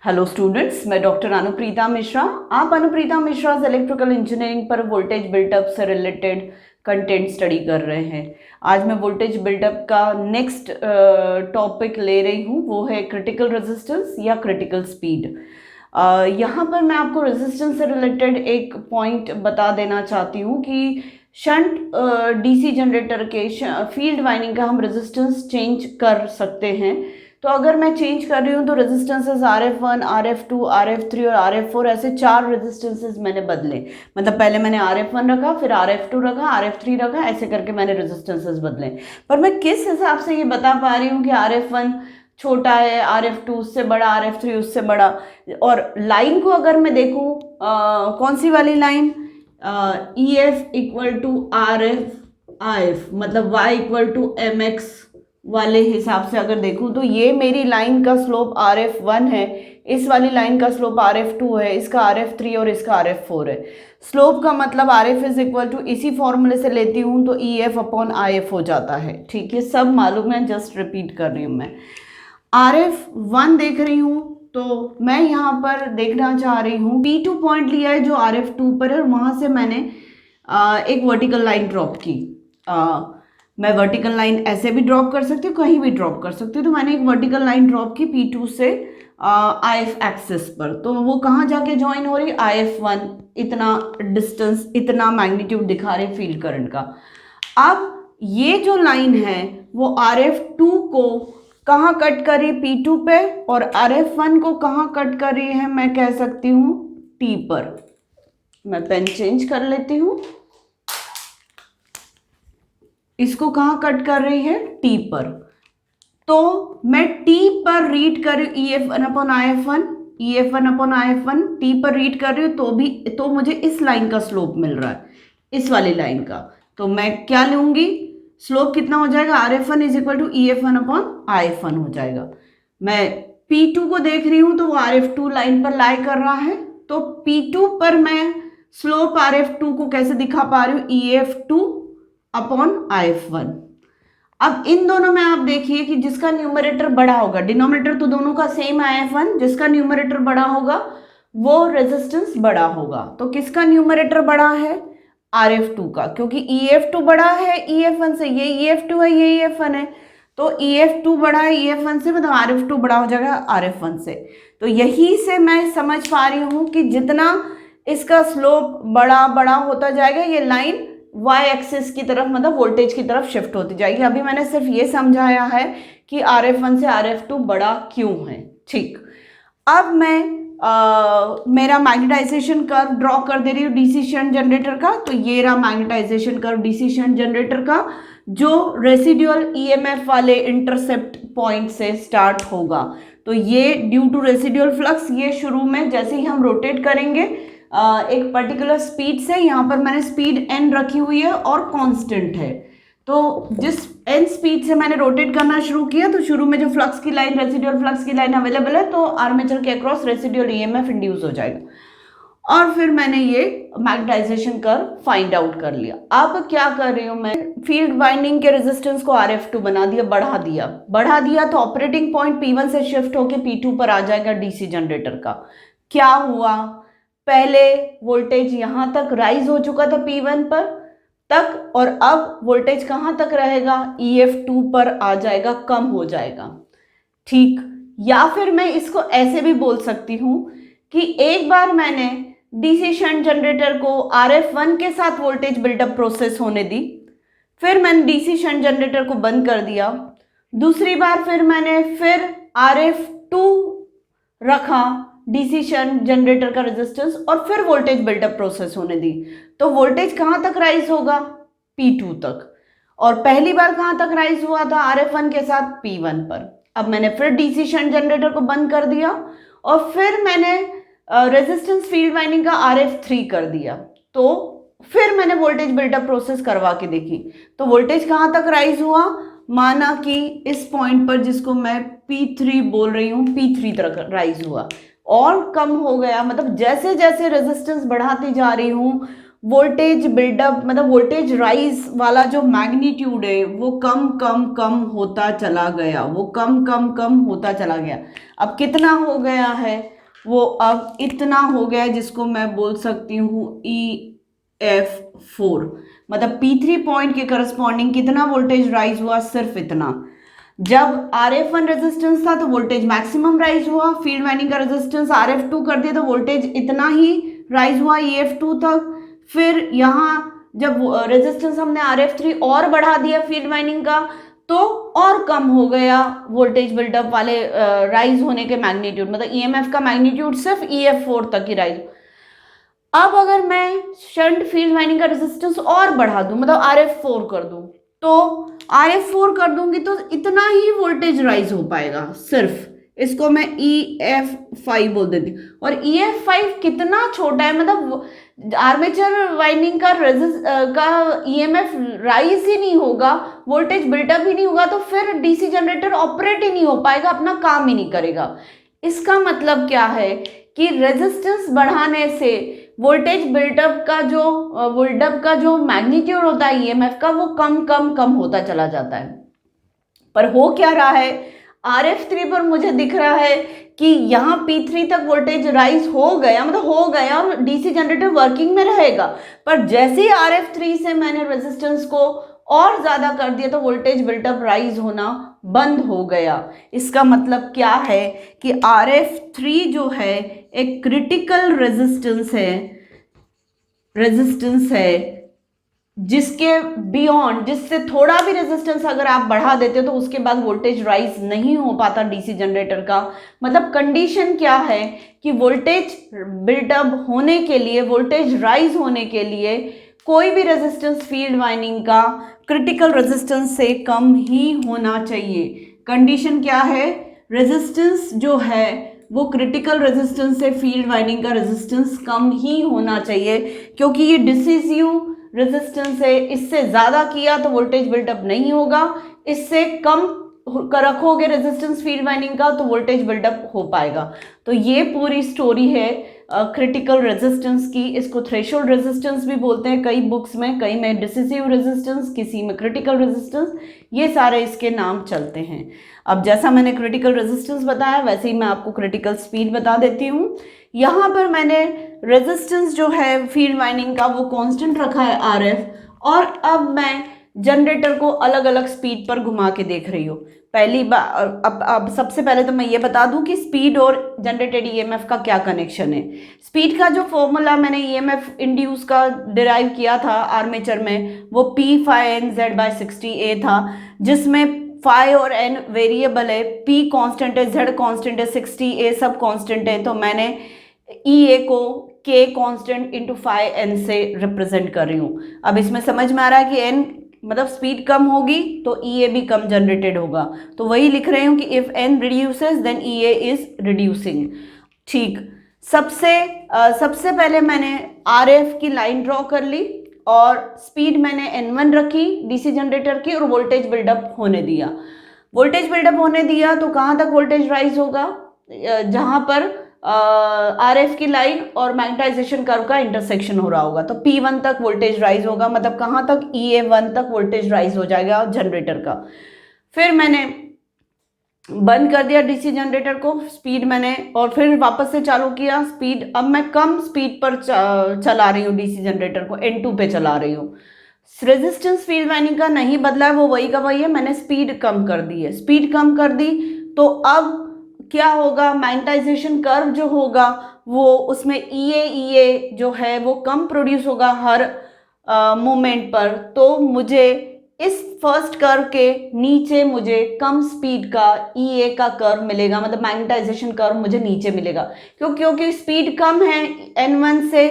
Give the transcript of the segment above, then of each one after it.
Hello students, मैं doctor Anupreeta Mishra. आप Anupreeta Mishra electrical engineering पर वोल्टेज बिल्टअप से रिलेटेड कंटेंट स्टडी कर रहे हैं। आज मैं वोल्टेज बिल्टअप का नेक्स्ट टॉपिक ले रही हूँ, वो है क्रिटिकल रेजिस्टेंस या क्रिटिकल स्पीड। यहाँ पर मैं आपको रेजिस्टेंस से रिलेटेड एक पॉइंट बता देना चाहती हूँ कि शंट डीसी जनरेटर के फील्ड वाइंडिंग का हम रेजिस्टेंस चेंज कर सकते हैं। तो अगर मैं चेंज कर रही हूँ तो रेजिस्टेंसेस RF1, RF2, RF3 और RF4 ऐसे 4 रेजिस्टेंसेस मैंने बदले। मतलब पहले मैंने RF1 रखा, फिर RF2 रखा, RF3 रखा, ऐसे करके मैंने रेजिस्टेंसेस बदले। पर मैं किस हिसाब से ये बता पा रही हूँ कि RF1 छोटा है, RF2 उससे बड़ा, RF3 उससे बड़ा। और लाइन को अगर मैं देखूँ, कौन सी वाली line, EF equal to RF मतलब Y इक्वल टू MX वाले हिसाब से अगर देखूं तो ये मेरी लाइन का स्लोप RF1 है, इस वाली लाइन का स्लोप RF2 है, इसका RF3 और इसका RF4 है। स्लोप का मतलब RF इज इक्वल टू, इसी फॉर्मूले से लेती हूँ तो EF अपॉन IF हो जाता है। ठीक है, सब मालूम है, जस्ट रिपीट कर रही हूँ मैं। RF1 देख रही हूँ तो मैं यहाँ पर देखना चाह रही हूँ, P2 पॉइंट लिया है जो RF2 पर है, वहां से मैंने एक वर्टिकल लाइन ड्रॉप की। मैं वर्टिकल लाइन ऐसे भी ड्रॉप कर सकती हूँ, कहीं भी ड्रॉप कर सकती हूँ। तो मैंने एक वर्टिकल लाइन ड्रॉप की P2 से IF एक्सिस पर, तो वो कहाँ जाके ज्वाइन हो रही, IF1, इतना डिस्टेंस, इतना मैग्नीट्यूड दिखा रहे फील्ड करंट का। अब ये जो लाइन है वो RF2 को कहाँ कट कर रही है, P2 पे, और RF1 को कहाँ कट कर रही है, मैं कह सकती हूँ T पर। मैं पेन चेंज कर लेती हूँ। इसको कहाँ कट कर रही है, T पर। तो मैं T पर रीड कर रही हूँ EF1 upon IF1, EF1 upon IF1 T पर रीड कर रही हूँ, तो मुझे इस लाइन का स्लोप मिल रहा है, इस वाली लाइन का। तो मैं क्या लूंगी, स्लोप कितना हो जाएगा, RF1 is equal to EF1 upon IF1 हो जाएगा। मैं P2 को देख रही हूँ तो वो RF2 लाइन पर लाई कर रहा है, तो P2 पर मैं स्लोप RF2 को कैसे दिखा पा रही हूँ, EF2 अपॉन IF1। अब इन दोनों में आप देखिए कि जिसका न्यूमरेटर बड़ा होगा, डिनोमिनेटर तो दोनों का सेम IF1, जिसका न्यूमरेटर बड़ा होगा वो रेजिस्टेंस बड़ा होगा। तो किसका न्यूमरेटर बड़ा है, RF2 का, क्योंकि EF2 बड़ा है EF1 से, ये EF2 है, ये EF1 है, तो EF2 बड़ा है EF1 से, मतलब RF2 बड़ा हो जाएगा RF1 से। तो यही से मैं समझ पा रही हूं कि जितना इसका स्लोप बड़ा बड़ा होता जाएगा, ये लाइन Y एक्सिस की तरफ, मतलब वोल्टेज की तरफ शिफ्ट होती जाएगी। अभी मैंने सिर्फ ये समझाया है कि RF1 से RF2 बड़ा क्यों है। ठीक, अब मैं मेरा मैग्नेटाइजेशन कर्व ड्रॉ कर दे रही हूँ डीसी शंट जनरेटर का। तो ये रहा magnetization curve DC shunt generator का, जो रेसिडुअल EMF वाले इंटरसेप्ट पॉइंट से स्टार्ट होगा। तो ये ड्यू टू रेसिडुअल फ्लक्स, ये शुरू में जैसे ही हम रोटेट करेंगे एक पर्टिकुलर स्पीड से, यहाँ पर मैंने स्पीड n रखी हुई है और कांस्टेंट है। तो जिस n स्पीड से मैंने रोटेट करना शुरू किया, तो शुरू में जो फ्लक्स की लाइन, रेसिडुअल फ्लक्स की लाइन अवेलेबल है, तो आर्मेचर के अक्रॉस रेसिडुअल EMF इंड्यूस हो जाएगा। और फिर मैंने ये मैग्नेटाइजेशन कर्व फाइंड आउट कर लिया। अब क्या कर रही हूँ मैं, फील्ड वाइंडिंग के रेजिस्टेंस को RF2 बना दिया, बढ़ा दिया तो ऑपरेटिंग पॉइंट P1 से शिफ्ट होके P2 पर आ जाएगा डीसी जनरेटर का। क्या हुआ, पहले वोल्टेज यहां तक राइज हो चुका था P1 पर तक, और अब वोल्टेज कहां तक रहेगा, EF2 पर आ जाएगा, कम हो जाएगा। ठीक, या फिर मैं इसको ऐसे भी बोल सकती हूं कि एक बार मैंने डीसी शंट जनरेटर को RF1 के साथ वोल्टेज बिल्डअप प्रोसेस होने दी, फिर मैंने डीसी शंट जनरेटर को बंद कर दिया, दूसरी बार फिर मैंने RF2 रखा डीसी शंट जनरेटर का रेजिस्टेंस, और फिर वोल्टेज बिल्डअप प्रोसेस होने दी। तो वोल्टेज कहां तक राइज होगा, P2 तक। और पहली बार कहां तक राइज हुआ था, RF1 के साथ P1 पर। अब मैंने फिर डीसी शंट जनरेटर को बंद कर दिया और फिर मैंने रेजिस्टेंस फील्ड वाइंडिंग का RF3 कर दिया, तो फिर मैंने वोल्टेज बिल्डअप प्रोसेस करवा के देखी। तो वोल्टेज कहां तक राइज हुआ, माना कि इस पॉइंट पर, जिसको मैं P3 बोल रही हूं, P3 तक राइज हुआ और कम हो गया। मतलब जैसे जैसे रेजिस्टेंस बढ़ाती जा रही हूँ, वोल्टेज बिल्डअप, मतलब वोल्टेज राइज वाला जो मैग्नीट्यूड है वो कम कम कम होता चला गया, वो कम कम कम होता चला गया। अब कितना हो गया है, वो अब इतना हो गया है जिसको मैं बोल सकती हूँ EF4, मतलब P3 पॉइंट के करस्पॉन्डिंग कितना वोल्टेज राइज हुआ, सिर्फ इतना। जब RF1 रेजिस्टेंस था तो वोल्टेज मैक्सिमम राइज हुआ, फील्ड वाइंडिंग का रेजिस्टेंस RF2 कर दिया तो वोल्टेज इतना ही राइज हुआ EF2 तक। फिर यहाँ जब रेजिस्टेंस हमने RF3 और बढ़ा दिया फील्ड वाइंडिंग का तो और कम हो गया वोल्टेज बिल्डअप वाले राइज होने के मैग्नीट्यूड, मतलब EMF का मैग्नीट्यूड सिर्फ EF4 तक ही राइज। अब अगर मैं शंट फील्ड वाइंडिंग का रेजिस्टेंस और बढ़ा दूं, मतलब RF4 कर दूं, तो RF4 कर दूंगी तो इतना ही वोल्टेज राइज हो पाएगा सिर्फ। इसको मैं EF5 बोल देती हूँ। और EF5 कितना छोटा है, मतलब आर्मेचर वाइंडिंग का EMF राइज ही नहीं होगा, वोल्टेज बिल्टअप ही नहीं होगा, तो फिर डीसी जनरेटर ऑपरेट ही नहीं हो पाएगा, अपना काम ही नहीं करेगा। इसका मतलब क्या है कि रेजिस्टेंस बढ़ाने से वोल्टेज बिल्डअप का जो मैग्नीट्यूड होता है EMF का, वो कम कम कम होता चला जाता है। पर हो क्या रहा है, RF3 पर मुझे दिख रहा है कि यहाँ P3 तक वोल्टेज राइज हो गया, मतलब हो गया और डीसी जनरेटर वर्किंग में रहेगा। पर जैसे ही RF3 से मैंने रेजिस्टेंस को और ज्यादा कर दिया तो वोल्टेज बिल्टअप राइज होना बंद हो गया। इसका मतलब क्या है कि RF3 जो है एक क्रिटिकल रेजिस्टेंस है जिसके बियॉन्ड, जिससे थोड़ा भी रेजिस्टेंस अगर आप बढ़ा देते हो तो उसके बाद वोल्टेज राइज नहीं हो पाता डीसी जनरेटर का। मतलब कंडीशन क्या है कि वोल्टेज बिल्टअप होने के लिए, वोल्टेज राइज होने के लिए कोई भी रेजिस्टेंस फील्ड वाइंडिंग का क्रिटिकल रेजिस्टेंस से कम ही होना चाहिए। कंडीशन क्या है, रेजिस्टेंस जो है वो क्रिटिकल रेजिस्टेंस से फील्ड वाइंडिंग का रेजिस्टेंस कम ही होना चाहिए, क्योंकि ये डिसिसिव रेजिस्टेंस है। इससे ज़्यादा किया तो वोल्टेज बिल्टअप नहीं होगा, इससे कम रखोगे रेजिस्टेंस फील्ड वाइंडिंग का तो वोल्टेज बिल्डअप हो पाएगा। तो ये पूरी स्टोरी है क्रिटिकल रेजिस्टेंस की। इसको थ्रेशोल्ड रेजिस्टेंस भी बोलते हैं कई बुक्स में, कई में डिसिसिव रेजिस्टेंस, किसी में क्रिटिकल रेजिस्टेंस, ये सारे इसके नाम चलते हैं। अब जैसा मैंने क्रिटिकल रेजिस्टेंस बताया वैसे ही मैं आपको क्रिटिकल स्पीड बता देती हूँ। यहाँ पर मैंने रेजिस्टेंस जो है फील्ड वाइंडिंग का वो कांस्टेंट रखा है RF, और अब मैं जनरेटर को अलग अलग स्पीड पर घुमा के देख रही हूँ। पहली बार अब सबसे पहले तो मैं ये बता दूं कि स्पीड और जनरेटेड EMF का क्या कनेक्शन है। स्पीड का जो फॉर्मूला मैंने EMF इंड्यूस का डिराइव किया था आर्मेचर में वो P∅Nz/60A था, जिसमें phi और n वेरिएबल है, P कांस्टेंट है, Z कांस्टेंट है, 60A सब कांस्टेंट है। तो मैंने EA को K constant into phi n से रिप्रेजेंट कर रही हूँ। अब इसमें समझ में आ रहा है कि n मतलब स्पीड कम होगी तो EA भी कम जनरेटेड होगा, तो वही लिख रही हूँ कि if n reduces then EA is reducing. ठीक, सबसे पहले मैंने RF की लाइन ड्रॉ कर ली और स्पीड मैंने N1 रखी डीसी जनरेटर की और वोल्टेज बिल्डअप होने दिया। वोल्टेज बिल्डअप होने दिया तो कहाँ तक वोल्टेज राइज होगा, जहाँ पर RF की लाइन और मैग्नेटाइजेशन कर्व का इंटरसेक्शन हो रहा होगा, तो P1 तक वोल्टेज राइज होगा, मतलब कहाँ तक EA1 तक वोल्टेज राइज हो जाएगा जनरेटर का। फिर मैंने बंद कर दिया डीसी जनरेटर को, स्पीड मैंने और फिर वापस से चालू किया स्पीड। अब मैं कम स्पीड पर चला रही हूँ डीसी जनरेटर को, N2 पे चला रही हूँ। रेजिस्टेंस फील्ड वाइंडिंग का नहीं बदला है, वो वही का वही है, मैंने स्पीड कम कर दी है। स्पीड कम कर दी तो अब क्या होगा, मैग्नेटाइजेशन कर्व जो होगा वो उसमें EA जो है वो कम प्रोड्यूस होगा हर मोमेंट पर। तो मुझे इस फर्स्ट कर्व के नीचे मुझे कम स्पीड का EA का कर्व मिलेगा, मतलब मैग्नेटाइजेशन कर्व मुझे नीचे मिलेगा। क्योंकि स्पीड कम है, N1 से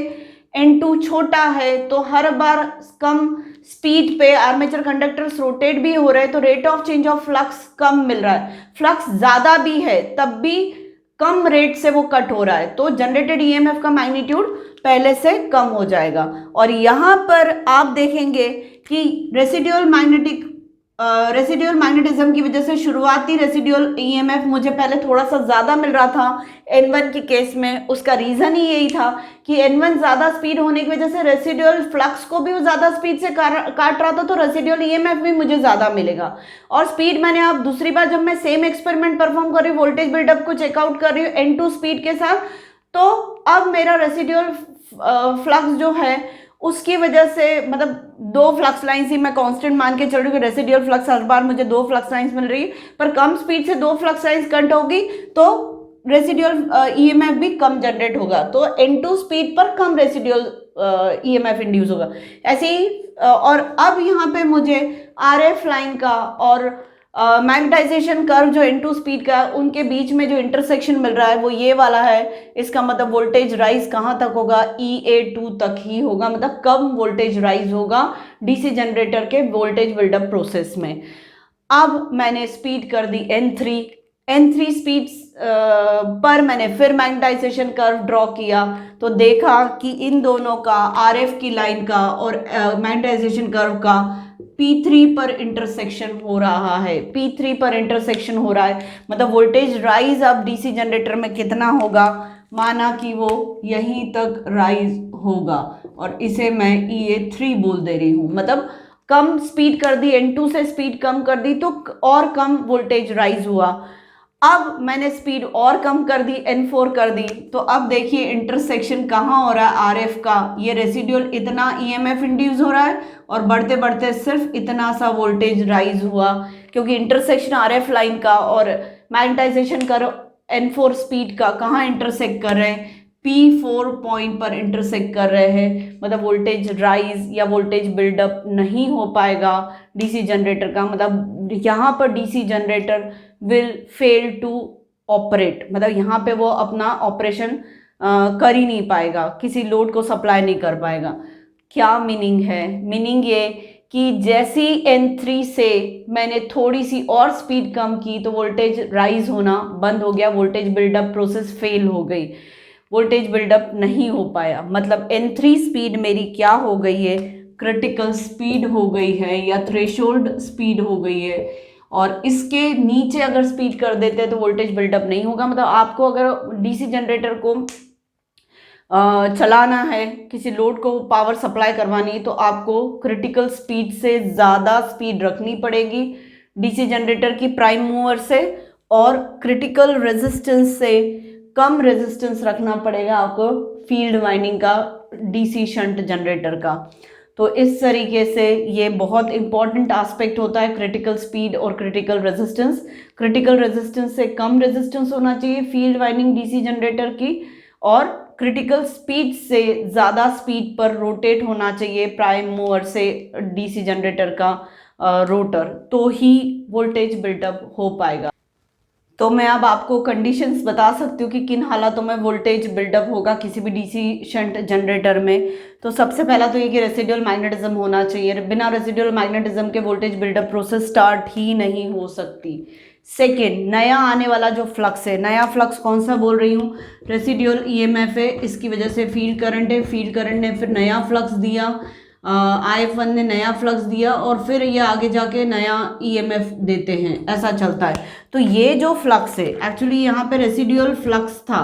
N2 छोटा है, तो हर बार कम स्पीड पे आर्मेचर कंडक्टर्स रोटेट भी हो रहे हैं तो rate of change of flux कम मिल रहा है। फ्लक्स ज़्यादा भी है तब भी कम रेट से वो कट हो रहा है, तो जनरेटेड EMF का मैग्नीट्यूड पहले से कम हो जाएगा। और यहाँ पर आप देखेंगे कि रेसिडुअल मैग्नेटिक रेसिडुअल मैग्नेटिज्म की वजह से शुरुआती रेसिडुअल ईएमएफ मुझे पहले थोड़ा सा ज़्यादा मिल रहा था N1 के केस में। उसका रीज़न ही यही था कि N1 ज़्यादा स्पीड होने की वजह से रेसिडुअल फ्लक्स को भी वो ज़्यादा स्पीड से काट रहा था, तो रेसिडुअल ईएमएफ भी मुझे ज़्यादा मिलेगा। और स्पीड मैंने अब दूसरी बार जब मैं सेम एक्सपेरिमेंट परफॉर्म कर रही हूँ, वोल्टेज बिल्डअप को चेकआउट कर रही हूँ N2 स्पीड के साथ, तो अब मेरा रेसिडुअल फ्लक्स जो है उसकी वजह से, मतलब 2 फ्लक्स लाइन्स ही मैं कांस्टेंट मान के चल रही हूँ कि रेसिडुअल फ्लक्स हर बार मुझे 2 फ्लक्स लाइन्स मिल रही है, पर कम स्पीड से 2 फ्लक्स लाइन्स कट होगी तो रेसिडुअल ईएमएफ भी कम जनरेट होगा, तो N2 स्पीड पर कम रेसिडुअल ईएमएफ इंड्यूस होगा। ऐसे ही और अब यहाँ पे मुझे आरएफ लाइन का और मैग्नेटाइजेशन कर्व जो N2 स्पीड का है उनके बीच में जो इंटरसेक्शन मिल रहा है वो ये वाला है। इसका मतलब वोल्टेज राइज कहाँ तक होगा, EA2 तक ही होगा, मतलब कम वोल्टेज राइज होगा डीसी जनरेटर के वोल्टेज बिल्डअप प्रोसेस में। अब मैंने स्पीड कर दी N3 स्पीड पर मैंने फिर मैग्नेटाइजेशन कर्व ड्रॉ किया, तो देखा कि इन दोनों का, आरएफ की लाइन का और मैग्नेटाइजेशन कर्व का P3 पर इंटरसेक्शन हो रहा है। P3 पर इंटरसेक्शन हो रहा है मतलब वोल्टेज राइज अब डीसी जनरेटर में कितना होगा, माना कि वो यहीं तक राइज होगा और इसे मैं EA3 बोल दे रही हूँ। मतलब कम स्पीड कर दी, N2 से स्पीड कम कर दी तो और कम वोल्टेज राइज हुआ। अब मैंने स्पीड और कम कर दी, N4 कर दी, तो अब देखिए इंटरसेक्शन कहाँ हो रहा है आरएफ का, ये रेसिडुअल इतना ईएमएफ इंड्यूस हो रहा है और बढ़ते बढ़ते सिर्फ इतना सा वोल्टेज राइज हुआ, क्योंकि इंटरसेक्शन आरएफ लाइन का और मैग्नेटाइजेशन कर N4 स्पीड का कहाँ इंटरसेक्ट कर रहे हैं, P4 पॉइंट पर इंटरसेक्ट कर रहे हैं। मतलब वोल्टेज राइज या वोल्टेज बिल्डअप नहीं हो पाएगा डीसी जनरेटर का, मतलब यहाँ पर DC generator will fail to operate, मतलब यहाँ पे वो अपना ऑपरेशन कर ही नहीं पाएगा, किसी लोड को सप्लाई नहीं कर पाएगा। क्या मीनिंग है, मीनिंग ये कि जैसी N3 से मैंने थोड़ी सी और स्पीड कम की तो वोल्टेज राइज होना बंद हो गया, वोल्टेज बिल्डअप प्रोसेस फेल हो गई, वोल्टेज बिल्डअप नहीं हो पाया। मतलब N3 स्पीड मेरी क्या हो गई है, क्रिटिकल स्पीड हो गई है या थ्रेशोल्ड स्पीड हो गई है, और इसके नीचे अगर स्पीड कर देते हैं तो वोल्टेज बिल्डअप नहीं होगा। मतलब आपको अगर डीसी जनरेटर को चलाना है, किसी लोड को पावर सप्लाई करवानी है, तो आपको क्रिटिकल स्पीड से ज़्यादा स्पीड रखनी पड़ेगी डीसी जनरेटर की प्राइम मूवर से, और क्रिटिकल रेजिस्टेंस से कम रेजिस्टेंस रखना पड़ेगा आपको फील्ड वाइंडिंग का डीसी शंट जनरेटर का। तो इस तरीके से ये बहुत इंपॉर्टेंट एस्पेक्ट होता है क्रिटिकल स्पीड और क्रिटिकल रेजिस्टेंस। क्रिटिकल रेजिस्टेंस से कम रेजिस्टेंस होना चाहिए फील्ड वाइंडिंग डीसी जनरेटर की, और क्रिटिकल स्पीड से ज़्यादा स्पीड पर रोटेट होना चाहिए प्राइम मूवर से डीसी जनरेटर का रोटर, तो ही वोल्टेज बिल्डअप हो पाएगा। तो मैं अब आपको कंडीशंस बता सकती हूँ कि किन हालातों में वोल्टेज बिल्डअप होगा किसी भी डीसी शंट जनरेटर में। तो सबसे पहला तो ये कि रेसिडुअल मैग्नेटिज्म होना चाहिए, बिना रेसिडुअल मैग्नेटिज्म के वोल्टेज बिल्डअप प्रोसेस स्टार्ट ही नहीं हो सकती। सेकेंड, नया आने वाला जो फ्लक्स है, नया फ्लक्स कौन सा बोल रही हूँ, रेसिडुअल ईएमएफ है, इसकी वजह से फील्ड करंट है, फील्ड करंट ने फिर नया फ्लक्स दिया, IF1 ने नया फ्लक्स दिया और फिर ये आगे जाके नया EMF देते हैं, ऐसा चलता है। तो ये जो फ्लक्स है एक्चुअली यहाँ पे रेसिडुअल फ्लक्स था,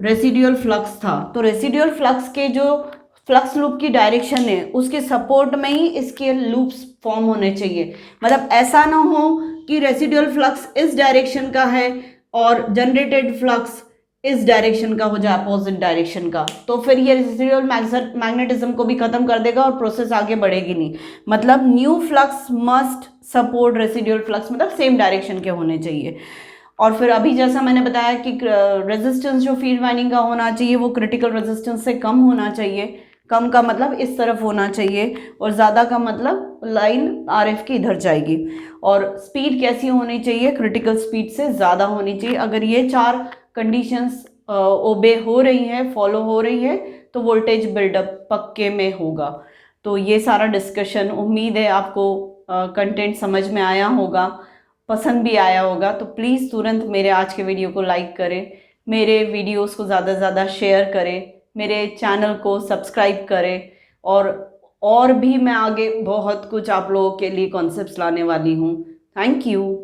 रेसिडुअल फ्लक्स था, तो रेसिडुअल फ्लक्स के जो फ्लक्स लूप की डायरेक्शन है उसके सपोर्ट में ही इसके लूप्स फॉर्म होने चाहिए। मतलब ऐसा ना हो कि रेसिडुअल फ्लक्स इस डायरेक्शन का है और जनरेटेड फ्लक्स इस डायरेक्शन का हो जाए, अपोजिट डायरेक्शन का, तो फिर ये रेसिडुअल मैग्नेटिज्म को भी खत्म कर देगा और प्रोसेस आगे बढ़ेगी नहीं। मतलब new flux must support residual flux, मतलब सेम डायरेक्शन के होने चाहिए। और फिर अभी जैसा मैंने बताया कि रेजिस्टेंस जो फील्ड वाइंडिंग का होना चाहिए वो क्रिटिकल रेजिस्टेंस से कम होना चाहिए, कम का मतलब इस तरफ होना चाहिए और ज़्यादा का मतलब लाइन RF की इधर जाएगी। और स्पीड कैसी होनी चाहिए, क्रिटिकल स्पीड से ज़्यादा होनी चाहिए। अगर ये 4 कंडीशंस ओबे हो रही हैं, फॉलो हो रही है, तो वोल्टेज बिल्डअप पक्के में होगा। तो ये सारा डिस्कशन, उम्मीद है आपको कंटेंट समझ में आया होगा, पसंद भी आया होगा। तो प्लीज़ तुरंत मेरे आज के वीडियो को लाइक करें, मेरे वीडियोस को ज़्यादा से ज़्यादा शेयर करें, मेरे चैनल को सब्सक्राइब करें और और भी मैं आगे बहुत कुछ आप लोगों के लिए कॉन्सेप्ट्स लाने वाली हूँ। Thank you.